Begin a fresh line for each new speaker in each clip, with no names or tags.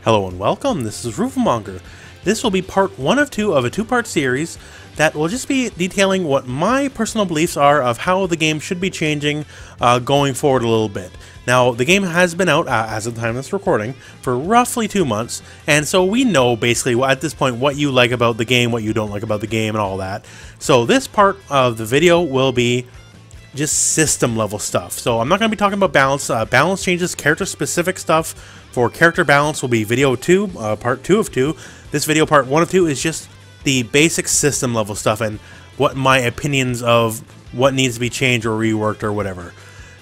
Hello and welcome, this is Rooflemonger. This will be part 1 of 2 of a 2-part series that will just be detailing what my personal beliefs are of how the game should be changing going forward a little bit. Now, the game has been out, as of the time of this recording, for roughly 2 months, and so we know basically at this point what you like about the game, what you don't like about the game, and all that. So this part of the video will be just system level stuff. So I'm not going to be talking about balance. Balance changes, character specific stuff. For character balance will be video 2, part 2 of 2. This video, part 1 of 2, is just the basic system level stuff and what my opinions of what needs to be changed or reworked or whatever.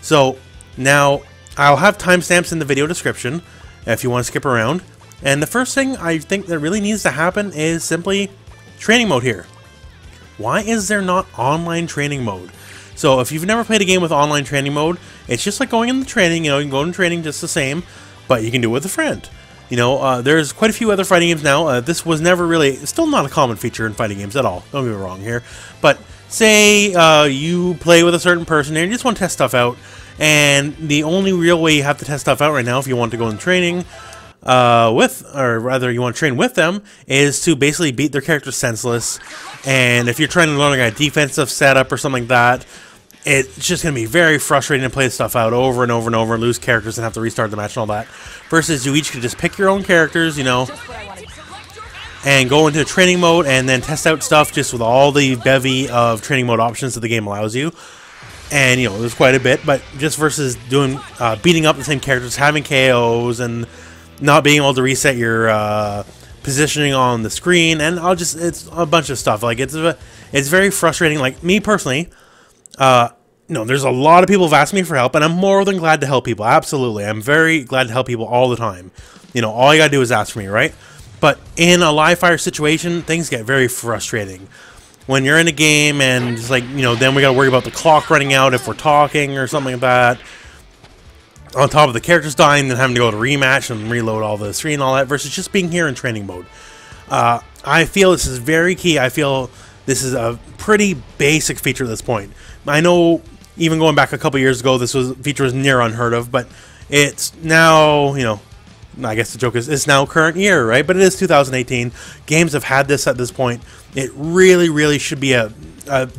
So now I'll have timestamps in the video description if you want to skip around. And the first thing I think that really needs to happen is simply training mode here. Why is there not online training mode? So if you've never played a game with online training mode, it's just like going into training. You know, you can go into training just the same, but you can do it with a friend. You know, there's quite a few other fighting games now. This was never really, still not a common feature in fighting games at all. Don't get me wrong here. But say you play with a certain person and you just want to test stuff out, and the only real way you have to test stuff out right now if you want to go in training or rather you want to train with them, is to basically beat their character senseless. And if you're trying to learn like a defensive setup or something like that, it's just going to be very frustrating to play stuff out over and over and over and lose characters and have to restart the match and all that. Versus you each could just pick your own characters, you know, and go into training mode and then test out stuff just with all the bevy of training mode options that the game allows you. And, you know, there's quite a bit, but just versus doing beating up the same characters, having KOs, and not being able to reset your positioning on the screen, and it's a bunch of stuff. Like, it's very frustrating. Like, me personally, no, there's a lot of people who've asked me for help, and I'm more than glad to help people. Absolutely. I'm very glad to help people all the time. You know, all you gotta do is ask for me, right? But in a live fire situation, things get very frustrating. When you're in a game and it's like, you know, then we gotta worry about the clock running out if we're talking or something like that. On top of the characters dying, then having to go to rematch and reload all the screen and all that, versus just being here in training mode. I feel this is very key. I feel this is a pretty basic feature at this point. I know even going back a couple years ago, this feature was near unheard of, but it's now, you know, I guess the joke is it's now current year, right? But it is 2018. Games have had this at this point. It really, really should be a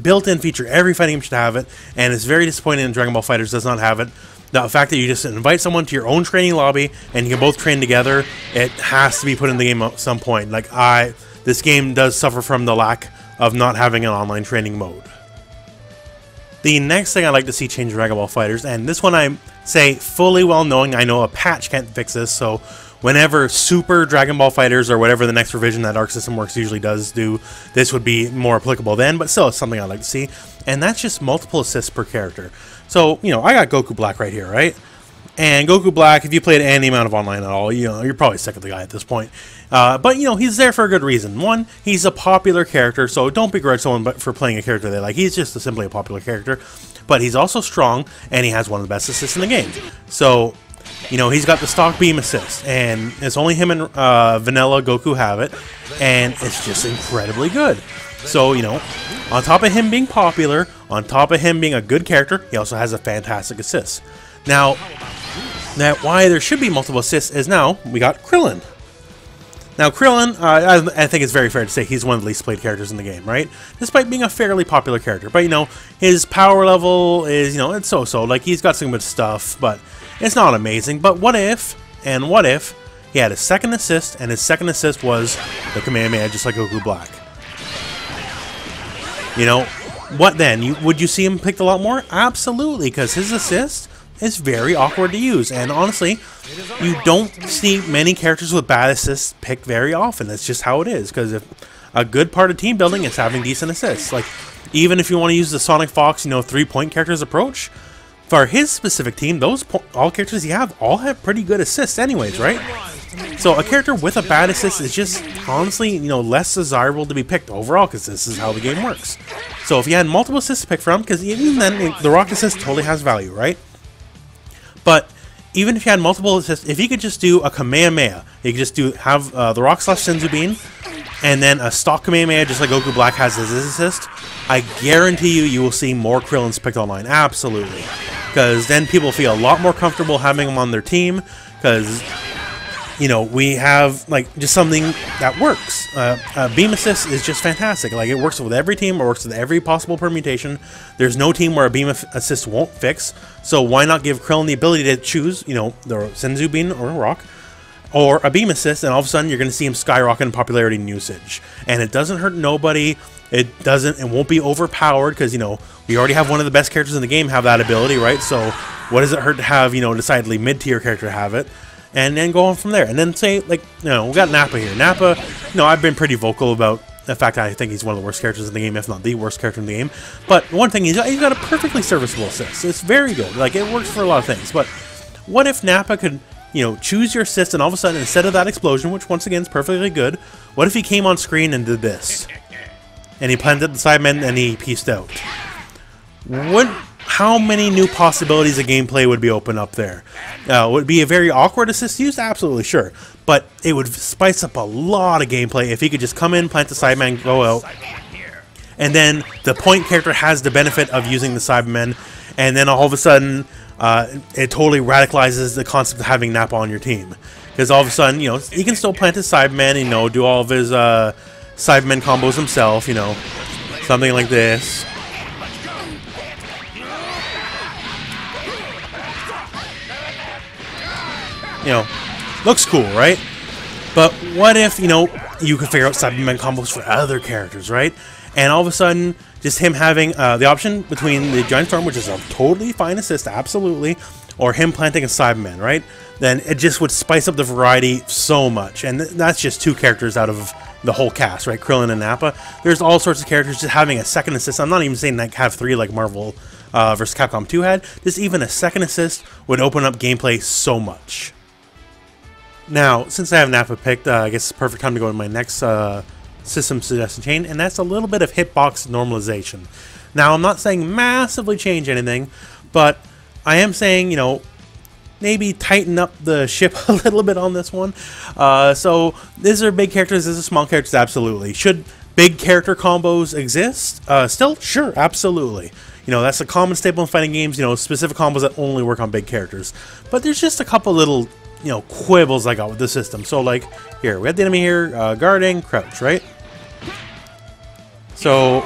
built-in feature. Every fighting game should have it, and it's very disappointing that Dragon Ball FighterZ does not have it. The fact that you just invite someone to your own training lobby and you can both train together, it has to be put in the game at some point. Like, this game does suffer from the lack of not having an online training mode. The next thing I'd like to see change in Dragon Ball FighterZ, and this one I say fully well knowing I know a patch can't fix this, so whenever Super Dragon Ball FighterZ or whatever the next revision that Arc System Works usually does do, this would be more applicable then, but still it's something I'd like to see, and that's just multiple assists per character. So, you know, I got Goku Black right here, right? And Goku Black, if you played any amount of online at all, you know, you're probably sick of the guy at this point. But, you know, he's there for a good reason. One, he's a popular character, so don't begrudge someone for playing a character they like. He's just simply a popular character. But he's also strong, and he has one of the best assists in the game. So, you know, he's got the stock beam assist, and it's only him and Vanilla Goku have it, and it's just incredibly good. So, you know, on top of him being popular, on top of him being a good character, he also has a fantastic assist. Now, why there should be multiple assists is now we got Krillin. Now, Krillin, I think it's very fair to say he's one of the least played characters in the game, right? Despite being a fairly popular character. But, you know, his power level is, you know, it's so-so. Like, he's got some good stuff, but it's not amazing. But what if he had a second assist, and his second assist was the Kamehameha, just like Goku Black? You know, what then? Would you see him picked a lot more? Absolutely, because his assist is very awkward to use, and honestly, you don't see many characters with bad assists picked very often. That's just how it is, because if a good part of team building is having decent assists. Like, even if you want to use the Sonic Fox, you know, 3-point characters approach, for his specific team, all characters you have all have pretty good assists anyways, right? So a character with a bad assist is just honestly, you know, less desirable to be picked overall, because this is how the game works. So if you had multiple assists to pick from, because even then, the rock assist totally has value, right? But even if you had multiple assists, if you could just do a Kamehameha, you could just have the Rock / Senzu Bean, and then a stock Kamehameha just like Goku Black has as his assist, I guarantee you will see more Krillins picked online. Absolutely. Because then people feel a lot more comfortable having them on their team, because you know, we have like just something that works. Beam assist is just fantastic. Like, it works with every team, it works with every possible permutation. There's no team where a beam assist won't fix. So why not give Krillin the ability to choose, you know, the Senzu Bean or Rock, or a beam assist, and all of a sudden you're going to see him skyrocket in popularity and usage. And it doesn't hurt nobody. It won't be overpowered, because, you know, we already have one of the best characters in the game have that ability, right? So what does it hurt to have, you know, decidedly mid-tier character have it? And then go on from there. And then say, like, you know, we got Nappa here. Nappa, you know, I've been pretty vocal about the fact that I think he's one of the worst characters in the game, if not the worst character in the game. But one thing, he's got a perfectly serviceable assist. It's very good. Like, it works for a lot of things. But what if Nappa could, you know, choose your assist, and all of a sudden, instead of that explosion, which once again is perfectly good, what if he came on screen and did this? And he planted the Sidemen and he pieced out. How many new possibilities of gameplay would be open up there? Would it be a very awkward assist use? Absolutely, sure. But it would spice up a lot of gameplay if he could just come in, plant the Sidemen, go out. And then the point character has the benefit of using the Sidemen, and then all of a sudden, it totally radicalizes the concept of having Nappa on your team. Because all of a sudden, you know, he can still plant his Sidemen, you know, do all of his Sidemen combos himself, you know, something like this. You know, looks cool, right? But what if, you know, you could figure out Sidemen combos for other characters, right? And all of a sudden, just him having the option between the Giant Storm, which is a totally fine assist, absolutely, or him planting a Sidemen, right? Then it just would spice up the variety so much. And that's just two characters out of the whole cast, right? Krillin and Nappa. There's all sorts of characters just having a second assist. I'm not even saying like have three like Marvel vs. Capcom 2 had. Just even a second assist would open up gameplay so much. Now, since I have Nappa picked, I guess it's the perfect time to go to my next system suggestion chain, and that's a little bit of hitbox normalization. Now, I'm not saying massively change anything, but I am saying, you know, maybe tighten up the ship a little bit on this one. So, these are big characters, these are small characters, absolutely. Should big character combos exist? Still, sure, absolutely. You know, that's a common staple in fighting games, you know, specific combos that only work on big characters. But there's just a couple little, you know, quibbles I got with the system. So, like, here, we have the enemy here, guarding, crouch, right? So,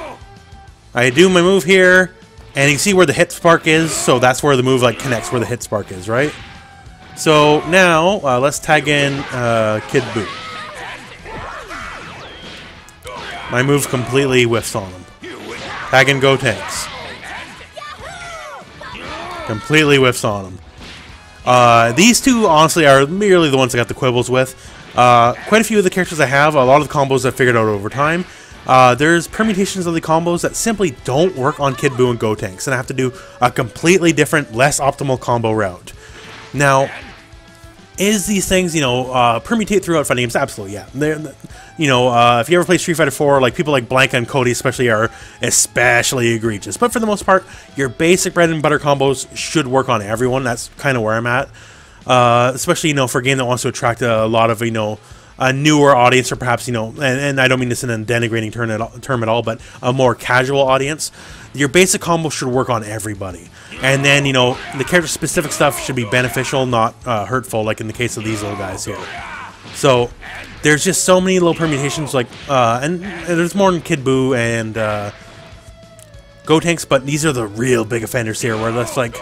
I do my move here, and you see where the hit spark is, so that's where the move, like, connects where the hit spark is, right? So, now, let's tag in Kid Buu. My move completely whiffs on him. Tag in Go Tanks. Completely whiffs on him. These two, honestly, are merely the ones I got the quibbles with. Quite a few of the characters I have, a lot of the combos I've figured out over time. There's permutations of the combos that simply don't work on Kid Buu and Go Tanks, and I have to do a completely different, less optimal combo route. Now, is these things, you know, permutate throughout fighting games? Absolutely, yeah. You know, if you ever play Street Fighter 4, like, people like Blanka and Cody especially are especially egregious. But for the most part, your basic bread and butter combos should work on everyone. That's kind of where I'm at. Especially, you know, for a game that wants to attract a lot of, you know, a newer audience, or perhaps, you know, and I don't mean this in a denigrating term at all, but a more casual audience. Your basic combo should work on everybody. And then, you know, the character-specific stuff should be beneficial, not hurtful, like in the case of these little guys here. So, there's just so many little permutations, like, and there's more than Kid Buu and Go Tanks, but these are the real big offenders here, where that's like,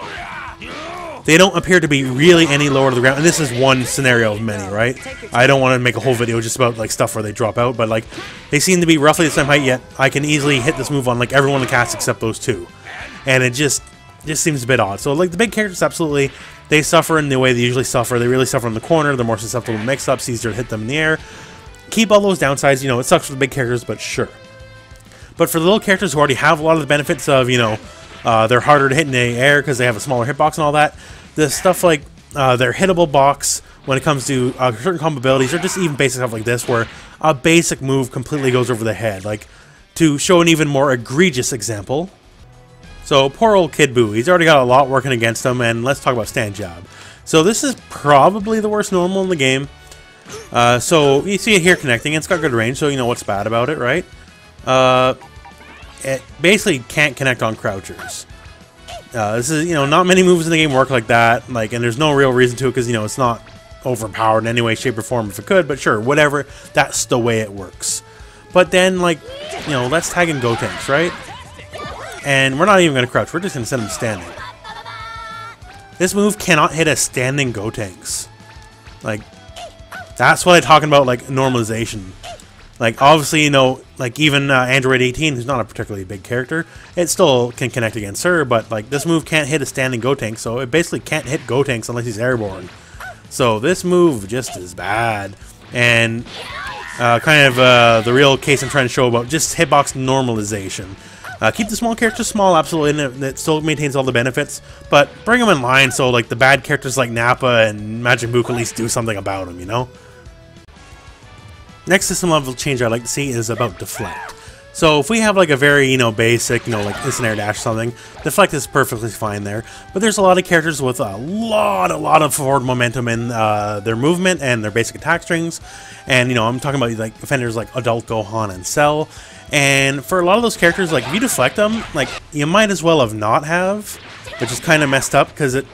they don't appear to be really any lower to the ground, and this is one scenario of many, right? I don't want to make a whole video just about, like, stuff where they drop out, but, like, they seem to be roughly the same height, yet I can easily hit this move on, like, everyone in the cast except those two. And it just seems a bit odd. So, like, the big characters, absolutely, they suffer in the way they usually suffer. They really suffer in the corner. They're more susceptible to mix-ups, easier to hit them in the air. Keep all those downsides. You know, it sucks for the big characters, but sure. But for the little characters who already have a lot of the benefits of, you know, they're harder to hit in the air because they have a smaller hitbox and all that, the stuff like their hittable box when it comes to certain combo abilities, or just even basic stuff like this, where a basic move completely goes over the head. Like, to show an even more egregious example, so poor old Kid Buu, he's already got a lot working against him, and let's talk about stand jab. So this is probably the worst normal in the game. So you see it here connecting, and it's got good range, so you know what's bad about it, right? It basically can't connect on crouchers. This is, you know, not many moves in the game work like that, like, and there's no real reason to it, because, you know, it's not overpowered in any way, shape, or form if it could, but sure, whatever, that's the way it works. But then, like, you know, let's tag in Gotenks, right? And we're not even going to crouch, we're just going to send him standing. This move cannot hit a standing Gotenks. Like, that's what I'm talking about, like, normalization. Like, obviously, you know, like, even Android 18, who's not a particularly big character, it still can connect against her, but, like, this move can't hit a standing Gotenks, so it basically can't hit Gotenks unless he's airborne. So this move just is bad. And the real case I'm trying to show about just hitbox normalization. Keep the small characters small, absolutely, and it still maintains all the benefits, but bring them in line so, like, the bad characters like Nappa and Majin Buu can at least do something about them, you know? Next system level change I'd like to see is about deflect. So if we have like a very, you know, basic, you know, like instant air dash or something, deflect is perfectly fine there. But there's a lot of characters with a lot of forward momentum in their movement and their basic attack strings. And, you know, I'm talking about like offenders like Adult Gohan and Cell. And for a lot of those characters, like if you deflect them, like you might as well have not have, which is kind of messed up because it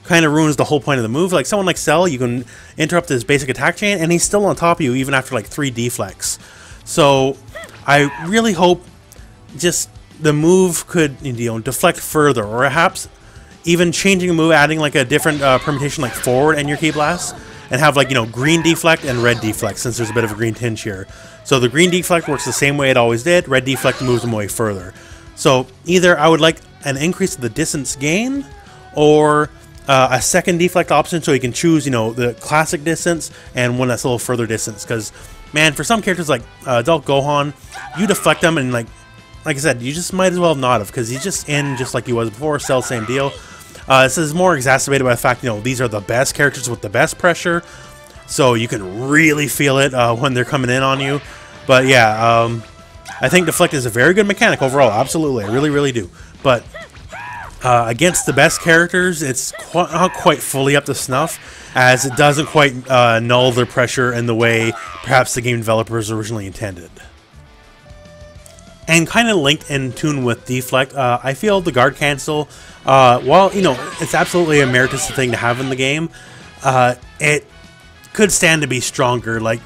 kind of ruins the whole point of the move. Like someone like Cell, you can interrupt his basic attack chain and he's still on top of you even after like 3 deflects. So I really hope just the move could, you know, deflect further, or perhaps even changing a move, adding like a different permutation like forward and your key blast, and have like, you know, green deflect and red deflect, since there's a bit of a green tinge here. So the green deflect works the same way it always did, red deflect moves them away further. So either I would like an increase of the distance gain, or a second deflect option so you can choose, you know, the classic distance and one that's a little further distance. Because, man, for some characters like Adult Gohan, you deflect them and like I said, you just might as well not have, because he's just in just like he was before. Cell, same deal. This is more exacerbated by the fact, you know, these are the best characters with the best pressure, so you can really feel it when they're coming in on you. But yeah, I think deflect is a very good mechanic overall. Absolutely, I really do. But against the best characters, it's not quite fully up to snuff, as it doesn't quite null their pressure in the way perhaps the game developers originally intended. And kind of linked in tune with deflect, I feel the guard cancel, while, you know, it's absolutely a meritorious thing to have in the game, it could stand to be stronger. Like,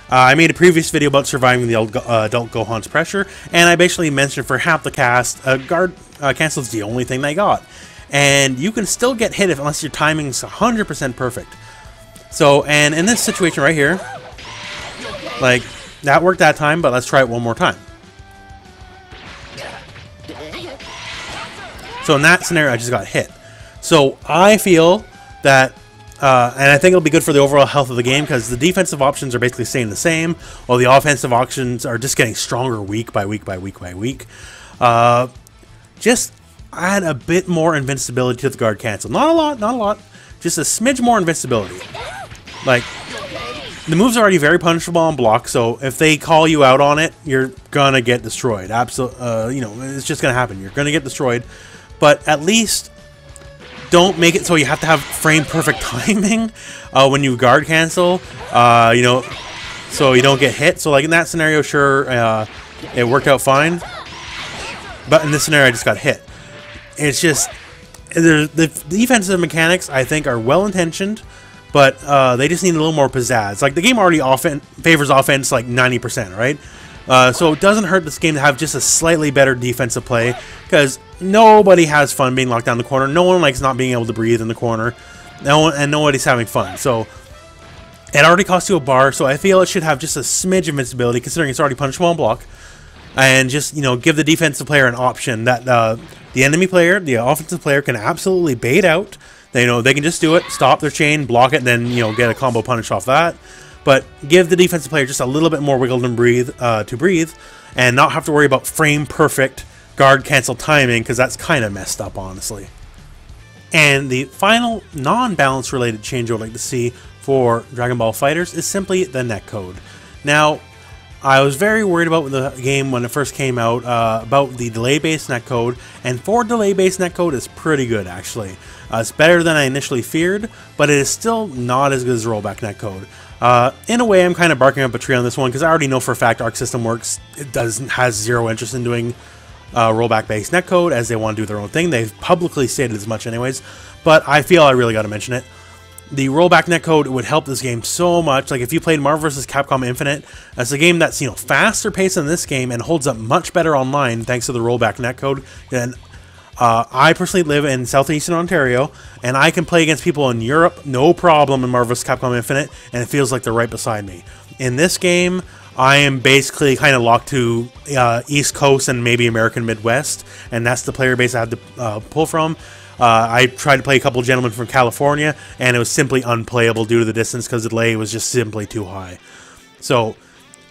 I made a previous video about surviving the Adult Gohan's pressure, and I basically mentioned for half the cast, guard cancel is the only thing they got. And you can still get hit unless your timing's 100% perfect. So, and in this situation right here, like, that worked that time, but let's try it one more time. So in that scenario, I just got hit. So I feel that, and I think it'll be good for the overall health of the game, because the defensive options are basically staying the same, while the offensive options are just getting stronger week by week by week by week. Just add a bit more invincibility to the guard cancel. Not a lot. Just a smidge more invincibility. Like, the move's already very punishable on block, so if they call you out on it, you're gonna get destroyed. Absolutely, you know, it's just gonna happen. You're gonna get destroyed. But at least don't make it so you have to have frame perfect timing when you guard cancel, you know, so you don't get hit. So like in that scenario, sure, it worked out fine. But in this scenario, I just got hit. It's just, the defensive mechanics, I think, are well-intentioned, but they just need a little more pizzazz. Like, the game already favors offense like 90%, right? So it doesn't hurt this game to have just a slightly better defensive play, because nobody has fun being locked down the corner. No one likes not being able to breathe in the corner. And nobody's having fun. So it already costs you a bar, so I feel it should have just a smidge of invincibility, considering it's already punishable on block. And just, you know, give the defensive player an option that the enemy player, the offensive player, can absolutely bait out. They know they can just do it, stop their chain, block it, and then, you know, get a combo punish off that. But give the defensive player just a little bit more wiggle room to breathe, and not have to worry about frame perfect guard cancel timing, because that's kind of messed up, honestly. And the final non-balance related change I would like to see for Dragon Ball FighterZ is simply the netcode. Now, I was very worried about the game when it first came out, about the delay-based netcode, and for delay-based netcode, it's pretty good, actually. It's better than I initially feared, but it is still not as good as rollback netcode. In a way, I'm kind of barking up a tree on this one, because I already know for a fact Arc System Works has zero interest in doing rollback-based netcode, as they want to do their own thing. They've publicly stated as much anyways, but I feel I really got to mention it. the rollback netcode would help this game so much. Like if you played Marvel vs. Capcom Infinite, that's a game that's, you know, faster paced than this game and holds up much better online thanks to the rollback netcode. And I personally live in southeastern Ontario, and I can play against people in Europe no problem in Marvel vs. Capcom Infinite, and it feels like they're right beside me. In this game, I am basically kind of locked to East Coast and maybe American Midwest, and that's the player base I have to pull from. I tried to play a couple gentlemen from California, and it was simply unplayable due to the distance because the delay was just simply too high. So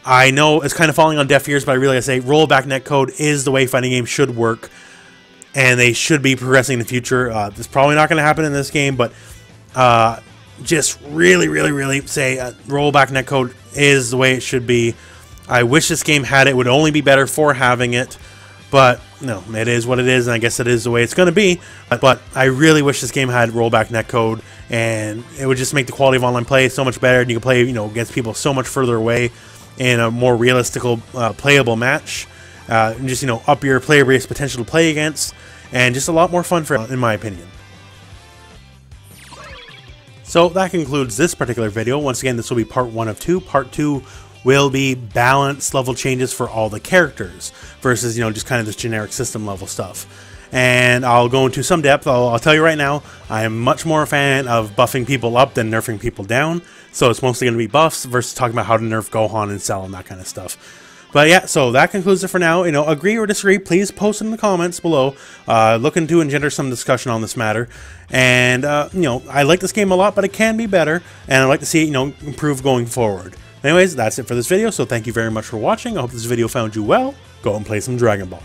I know it's kind of falling on deaf ears, but I really gotta say rollback netcode is the way fighting games should work, and they should be progressing in the future. It's probably not going to happen in this game, but just really say rollback netcode is the way it should be. I wish this game had it. It would only be better for having it, but no, it is what it is, and I guess it is the way it's going to be. But I really wish this game had rollback netcode, and it would just make the quality of online play so much better, and you can play, you know, against people so much further away in a more realistic, playable match. And just, you know, up your player base potential to play against, and just a lot more fun for, in my opinion. So that concludes this particular video. Once again, this will be part 1 of 2. Part 2 will be balance level changes for all the characters versus, you know, just kind of this generic system level stuff. And I'll go into some depth. I'll tell you right now, I am much more a fan of buffing people up than nerfing people down. So it's mostly going to be buffs versus talking about how to nerf Gohan and Cell and that kind of stuff. But yeah, so that concludes it for now. You know, agree or disagree, please post in the comments below. Looking to engender some discussion on this matter. And, you know, I like this game a lot, but it can be better. And I'd like to see it, you know, improve going forward. Anyways, that's it for this video. So thank you very much for watching. I hope this video found you well. Go and play some Dragon Ball.